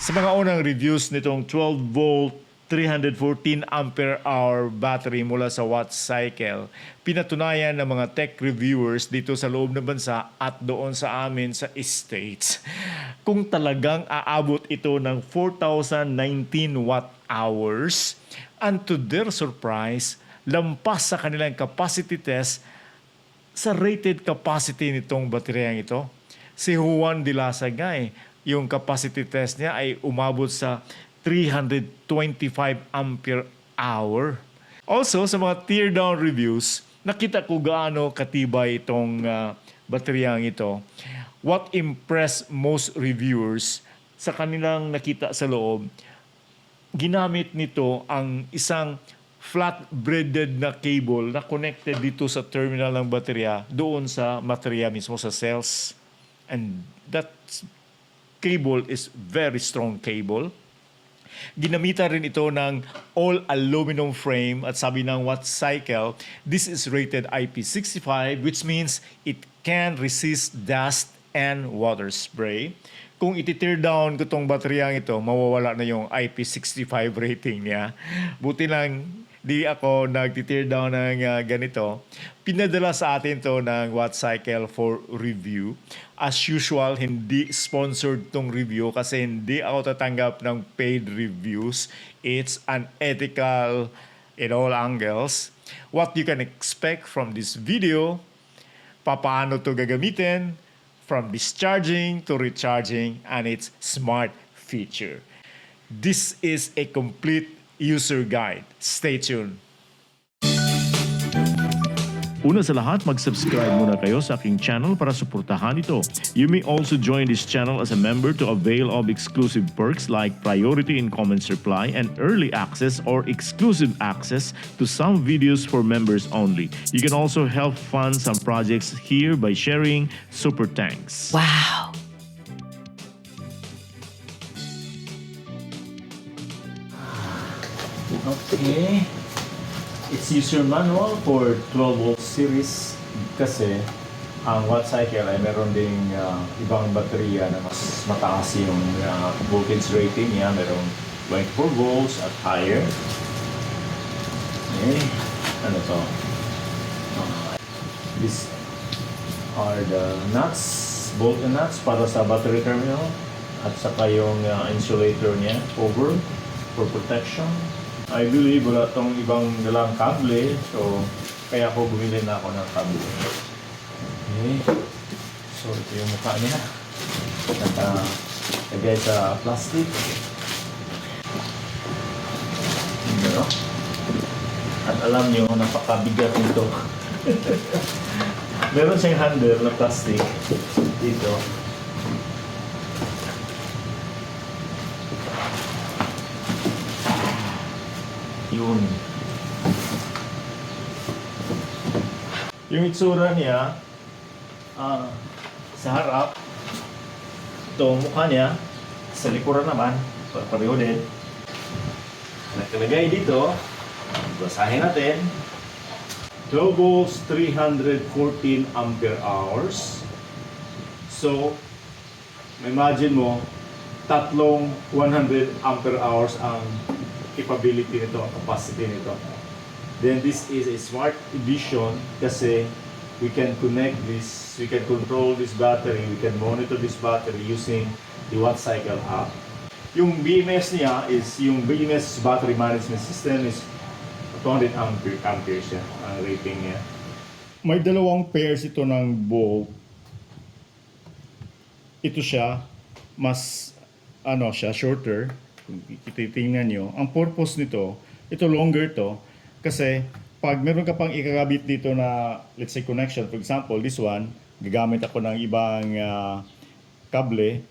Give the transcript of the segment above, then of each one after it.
Sa mga unang reviews nitong 12-volt 314 ampere hour battery mula sa Watt Cycle, pinatunayan ng mga tech reviewers dito sa loob ng bansa at doon sa amin sa States kung talagang aabot ito ng 4,019 watt hours, and to their surprise, lampas sa kanilang capacity test sa rated capacity nitong bateryang ito. Si Juan de la Saga, yung capacity test niya ay umabot sa 325 ampere hour. Also, sa mga teardown reviews, nakita ko gaano katibay itong bateryang ito. What impressed most reviewers sa kanilang nakita sa loob, ginamit nito ang isang flat-braided na cable na connected dito sa terminal ng baterya doon sa baterya mismo sa cells. And that cable is very strong cable. Ginamitan rin ito ng all-aluminum frame at sabi ng Watt Cycle, this is rated IP65 which means it can resist dust and water spray. Kung iti-tear down ko itong bateryang ito, mawawala na yung IP65 rating niya. Buti lang di ako nag-tear down ng ganito. Pinadala sa atin to ng Watt Cycle for review. As usual, hindi sponsored tong review kasi hindi ako tatanggap ng paid reviews. It's unethical in all angles. What you can expect from this video, paano to gagamitin, from discharging to recharging, and its smart feature. This is a complete user guide. Stay tuned. Una sa lahat, mag-subscribe muna kayo sa aking channel para suportahan ito. You may also join this channel as a member to avail of exclusive perks like priority in comments reply and early access or exclusive access to some videos for members only. You can also help fund some projects here by sharing super thanks. Wow. Okay. It's user manual for 12-volt series kasi ang Watt Cycle ay meron ding ibang baterya na mas mataas yung voltage rating niya. Merong 24 volts at higher. Okay. Ano to? These are the nuts, bolt and nuts para sa battery terminal at saka yung insulator niya over for protection. I believe wala tong ibang dalang kable, so kaya ako bumili na ako ng kable. Okay. So ito yung mukha niya. Nakalagay sa plastic. Ano? At alam nyo, napakabigat nito. Meron siyang handle na plastic dito. Yun. Yung itsura niya sa harap, itong mukha niya, sa likuran naman, pareho din. Nakalagay dito, basahin natin. 12 volts, 314 ampere hours. So, imagine mo, tatlong 100 ampere hours ang capability nito, capacity nito. Then this is a smart edition kasi we can connect this, we can control this battery, we can monitor this battery using the Watt Cycle app. Yung BMS niya is, yung BMS battery management system is 200 ampere siya, ang rating niya. May dalawang pairs ito ng bolt. Ito siya, mas shorter. Kung titingnan nyo, ang purpose nito, ito longer to, kasi pag meron ka pang ikakabit dito na, let's say, connection, for example, this one, gagamit ako ng ibang kable,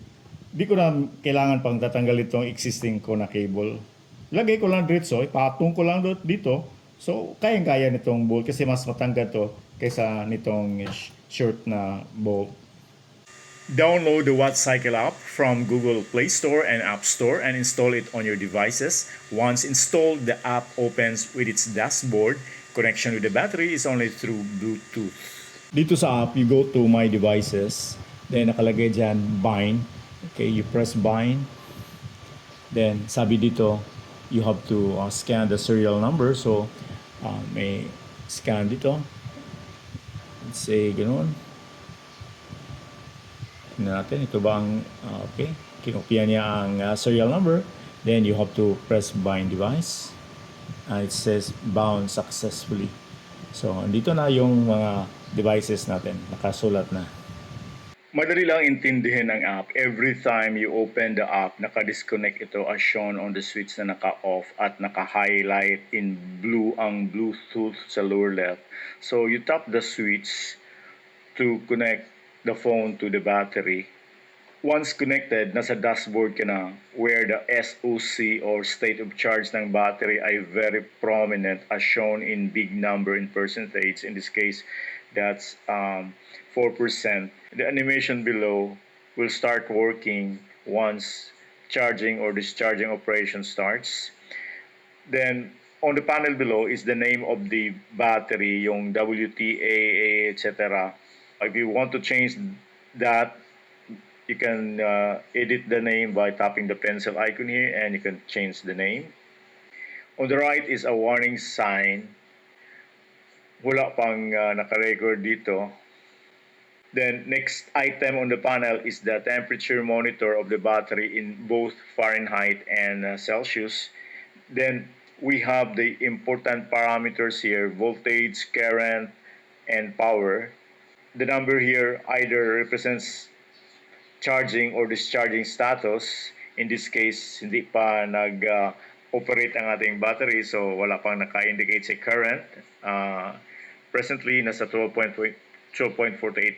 di ko na kailangan pang tatanggal itong existing ko na cable. Lagay ko lang diretso, ipatong ko lang dito, so kayang-kaya nitong bolt kasi mas matanggal to kaysa nitong short na bolt. Download the Watt Cycle app from Google Play Store and App Store and install it on your devices. Once installed, the app opens with its dashboard. Connection with the battery is only through Bluetooth. Dito sa app, you go to My Devices. Then nakalagay dyan, Bind. Okay, you press Bind. Then sabi dito, you have to scan the serial number. So may scan dito. Let's say ganun. Tingnan natin, ito ba ang, okay, kinopya niya ang serial number. Then you have to press bind device. It says bound successfully. So, andito na yung mga devices natin, nakasulat na. Madali lang intindihin ang app. Every time you open the app, naka-disconnect ito as shown on the switch na naka-off at naka-highlight in blue ang Bluetooth sa lower left. So, you tap the switch to connect the phone to the battery. Once connected, nasa dashboard ka na where the SOC or state of charge ng battery ay very prominent as shown in big number in percentage. In this case, that's 4%. The animation below will start working once charging or discharging operation starts. Then, on the panel below is the name of the battery, yung WTA, etc. If you want to change that, you can edit the name by tapping the pencil icon here and you can change the name. On the right is a warning sign. Wala pang naka-record dito. Then next item on the panel is the temperature monitor of the battery in both Fahrenheit and Celsius. Then we have the important parameters here, voltage, current, and power. The number here either represents charging or discharging status. In this case, hindi pa nag-operate ang ating battery, so wala pang naka-indicate sa current. Presently, nasa 12.48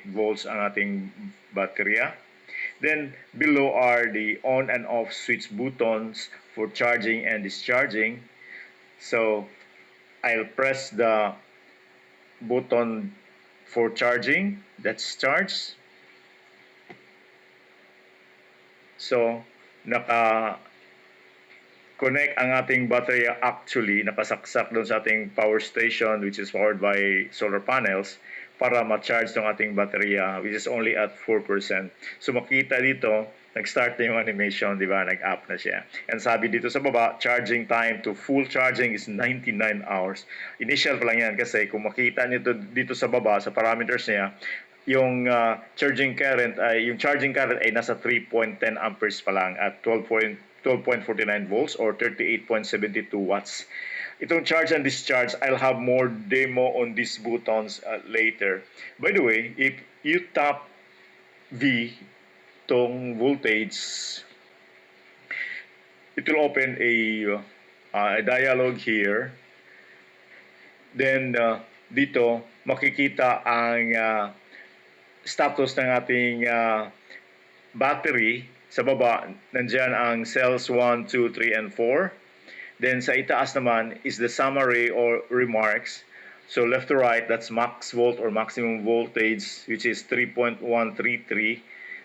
volts ang ating baterya. Then, below are the on and off switch buttons for charging and discharging. So, I'll press the button for charging, that's charge. So, naka-connect ang ating battery actually, nakasaksak doon sa ating power station which is powered by solar panels para ma-charge ng ating baterya which is only at 4%. So, makita dito, nag-start na yung animation, di ba? Nag-up na siya. And sabi dito sa baba, charging time to full charging is 99 hours. Initial pa lang yan kasi kung makita nyo dito sa baba, sa parameters niya, yung charging current ay nasa 3.10 amperes pa lang at 12.49 volts or 38.72 watts. Itong charge and discharge, I'll have more demo on these buttons later. By the way, if you tap V, tong voltage, it will open a dialog here. Then dito makikita ang status ng ating battery. Sa baba, nandyan ang cells 1, 2, 3, and 4. Then sa itaas naman is the summary or remarks. So left to right, that's max volt or maximum voltage, which is 3.133.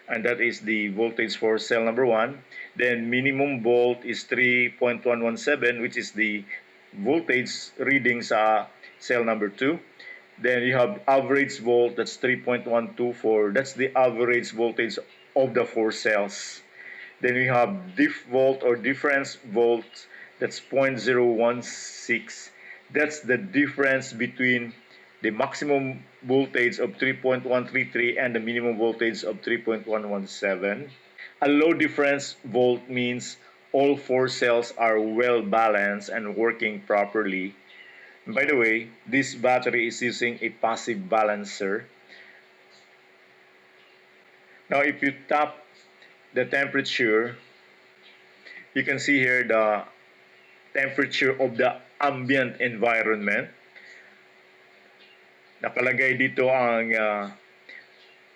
And that is the voltage for cell number 1. Then minimum volt is 3.117, which is the voltage reading sa cell number 2. Then you have average volt, that's 3.124. That's the average voltage of the 4 cells. Then we have diff volt or difference volt, that's 0.016. That's the difference between the maximum voltage of 3.133 and the minimum voltage of 3.117. A low difference volt means all 4 cells are well balanced and working properly. By the way, this battery is using a passive balancer. Now, if you tap the temperature, you can see here the temperature of the ambient environment. Nakalagay dito ang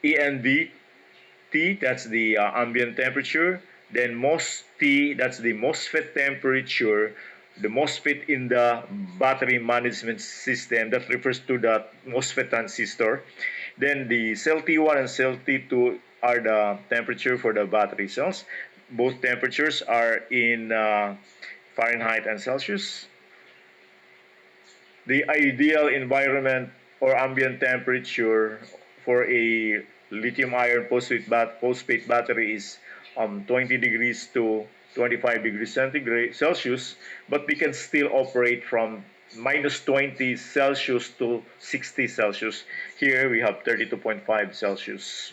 ENVT, that's the ambient temperature. Then MOST, that's the MOSFET temperature. The MOSFET in the battery management system, that refers to the MOSFET transistor. Then the cell T1 and cell T2 are the temperature for the battery cells. Both temperatures are in Fahrenheit and Celsius. The ideal environment or ambient temperature for a lithium iron phosphate battery is 20 degrees to 25 degrees centigrade Celsius, but we can still operate from minus 20 Celsius to 60 Celsius. Here we have 32.5 Celsius.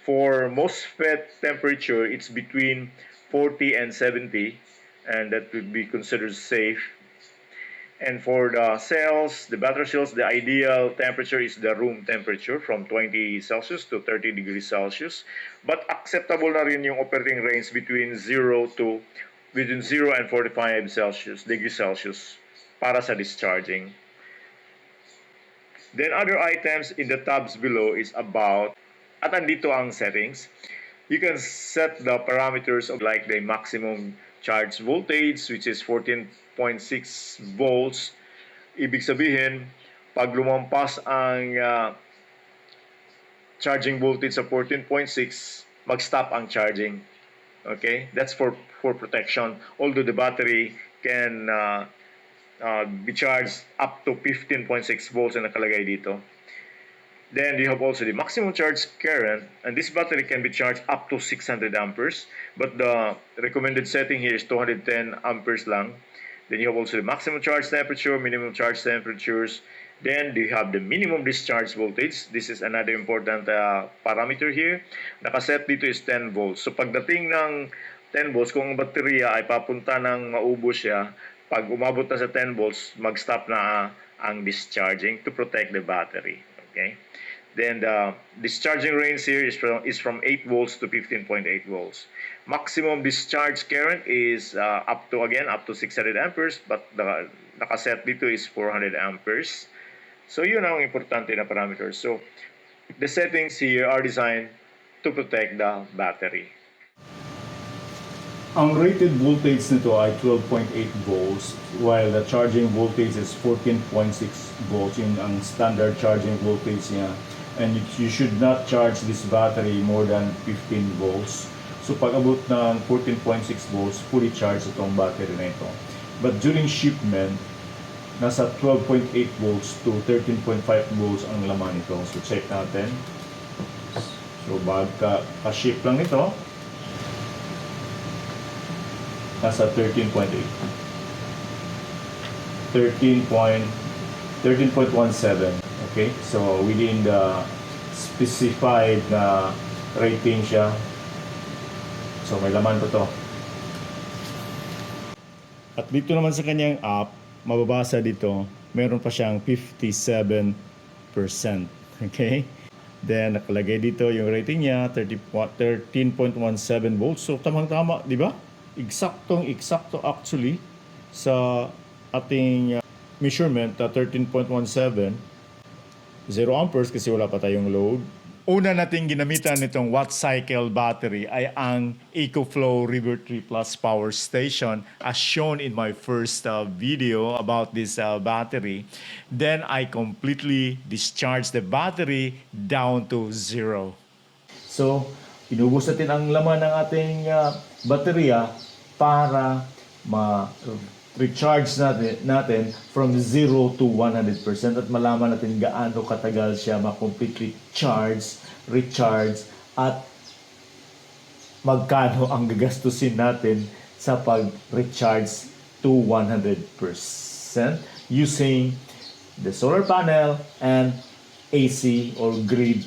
For MOSFET temperature, it's between 40 and 70, and that would be considered safe. And for the cells, the battery cells, the ideal temperature is the room temperature from 20 Celsius to 30 degrees Celsius. But acceptable na rin yung operating range between 0 and 45 degrees Celsius para sa discharging. Then other items in the tabs below is about, at andito ang settings. You can set the parameters of like the maximum charge voltage, which is 14.6 volts. Ibig sabihin, pag lumampas ang charging voltage sa 14.6, mag-stop ang charging. Okay? That's for protection. Although the battery can be charged up to 15.6 volts na nakalagay dito. Then you have also the maximum charge current, and this battery can be charged up to 600 amperes, but the recommended setting here is 210 amperes lang. Then you have also the maximum charge temperature, minimum charge temperatures. Then you have the minimum discharge voltage. This is another important parameter here. Nakaset dito is 10 volts. So pagdating ng 10 volts, kung ang baterya ay papunta ng maubos siya, pag umabot na sa 10 volts, mag-stop na ang discharging to protect the battery. Okay? Then the discharging range here is from 8 volts to 15.8 volts. Maximum discharge current is up to 600 amperes, but the nakaset dito is 400 amperes. So yun ang importante na parameters. So the settings here are designed to protect the battery. Ang rated voltage nito ay 12.8 volts, while the charging voltage is 14.6 volts. Yun ang standard charging voltage niya. And you should not charge this battery more than 15 volts. So pag abot ng 14.6 volts, fully charged itong battery na ito. But during shipment, nasa 12.8 volts to 13.5 volts ang laman nito. So check natin. So bag ka-ship lang ito, nasa 13.8. 13.17. Okay, so within the specified na rating siya. So may laman pa to. At dito naman sa kanyang app, mababasa dito, meron pa siyang 57%. Okay? Then nakalagay dito yung rating niya, 13.17 volts. So tamang-tama, di ba? Eksakto actually sa ating measurement, 13.17, 0 amperes kasi wala pa tayong load. Una nating ginamitan nitong watt cycle battery ay ang EcoFlow River 3 Plus Power Station as shown in my first video about this battery. Then I completely discharged the battery down to 0. So, inubos natin ang laman ng ating baterya para ma-recharge natin from 0 to 100% at malaman natin gaano katagal siya ma-completely charge, recharge, at magkano ang gagastusin natin sa pag-recharge to 100% using the solar panel and AC or grid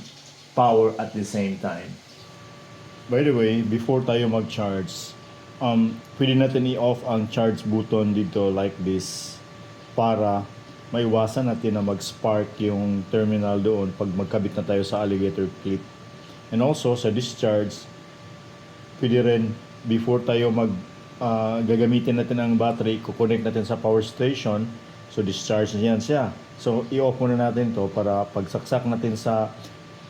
power at the same time. By the way, before tayo mag-charge, pwede natin i-off ang charge button dito like this para maiwasan natin na mag-spark yung terminal doon pag magkabit na tayo sa alligator clip. And also, sa discharge, pwede rin before tayo gagamitin natin ang battery, kukonect natin sa power station. So, discharge niyan siya. So, i-off muna natin to para pagsaksak natin sa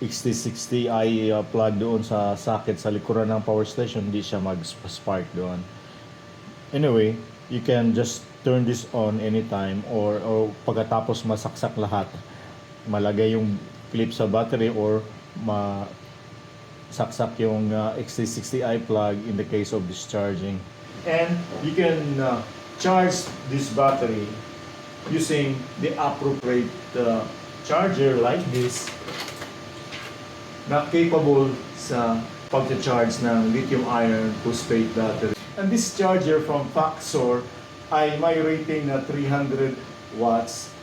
XT60i plug doon sa socket sa likuran ng power station, hindi siya mag-spark doon. Anyway, you can just turn this on anytime or pagkatapos masaksak lahat, malagay yung clip sa battery or masaksak yung XT60i plug in the case of discharging. And you can charge this battery using the appropriate charger like this na capable sa pag-charge ng lithium iron phosphate battery. And this charger from Faxor ay may rating na 300 watts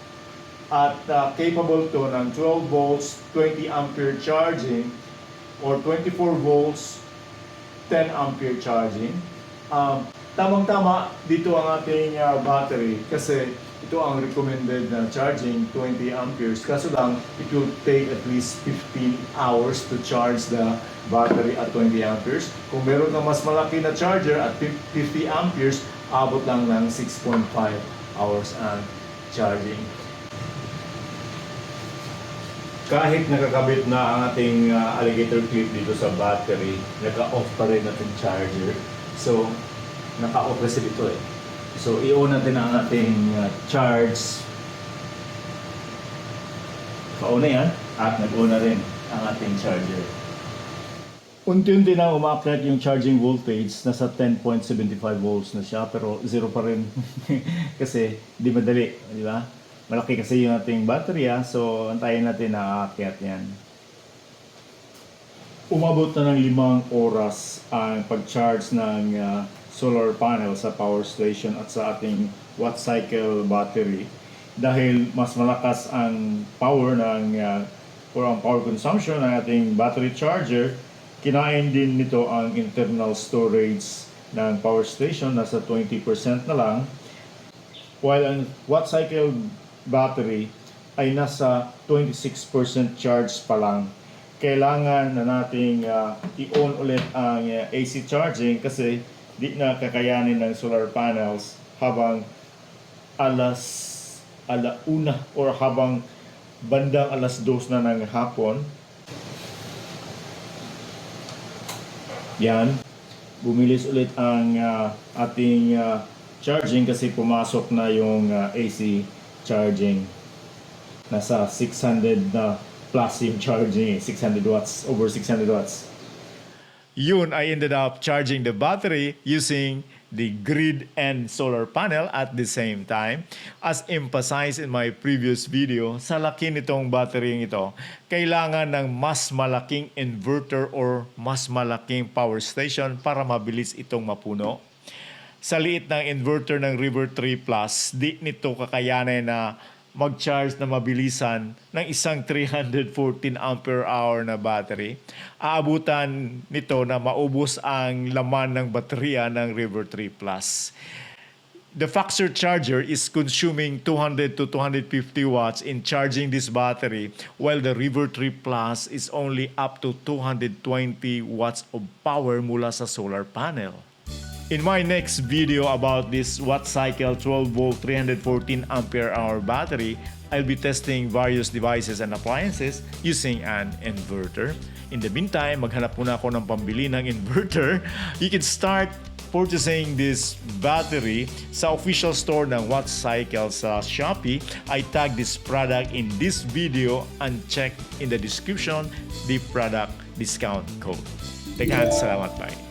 at capable to ng 12 volts, 20 ampere charging or 24 volts, 10 ampere charging. Tamang-tama dito ang ating battery kasi ito ang recommended na charging 20 amperes. Kaso lang, it will take at least 15 hours to charge the battery at 20 amperes. Kung meron kang mas malaki na charger at 50 amperes, abot lang ng 6.5 hours ang charging. Kahit nakakabit na ang ating alligator clip dito sa battery, naka-off pa rin natin charger. So, naka-off kasi dito eh. So, i-on natin ang ating charge. Pa-on na yan at nag-on na rin ang ating charger. Unti-unti na umaakyat yung charging voltage, nasa 10.75 volts na siya, pero zero pa rin kasi di madali, di ba? Malaki kasi yung ating baterya, so antayin natin na aakyat yan. Umabot na ng 5 oras ang pag-charge ng solar panel sa power station at sa ating watt cycle battery dahil mas malakas ang power ng or ang power consumption ng ating battery charger. Kinain din nito ang internal storage ng power station, nasa 20% na lang, while ang watt cycle battery ay nasa 26% charge pa lang. Kailangan na nating i-on ulit ang AC charging kasi di na kakayanin ng solar panels habang alauna or habang bandang 2:00 na ng hapon. Yan, bumilis ulit ang ating charging kasi pumasok na yung AC charging. Nasa 600 na plus yung charging, 600 watts, over 600 watts. Yun, I ended up charging the battery using the grid and solar panel at the same time. As emphasized in my previous video, sa laki nitong battery ito, kailangan ng mas malaking inverter or mas malaking power station para mabilis itong mapuno. Sa liit ng inverter ng River 3 Plus, di nito kakayanin na mag-charge na mabilisan ng isang 314 ampere hour na battery. Aabutan nito na maubos ang laman ng baterya ng River 3 Plus. The Faxor charger is consuming 200 to 250 watts in charging this battery, while the River 3 Plus is only up to 220 watts of power mula sa solar panel. In my next video about this watt cycle 12 volt 314 ampere hour battery, I'll be testing various devices and appliances using an inverter. In the meantime, maghanap muna ako ng pambili ng inverter. You can start purchasing this battery sa official store ng Watt Cycle sa Shopee. I tag this product in this video and check in the description the product discount code. Salamat, bye.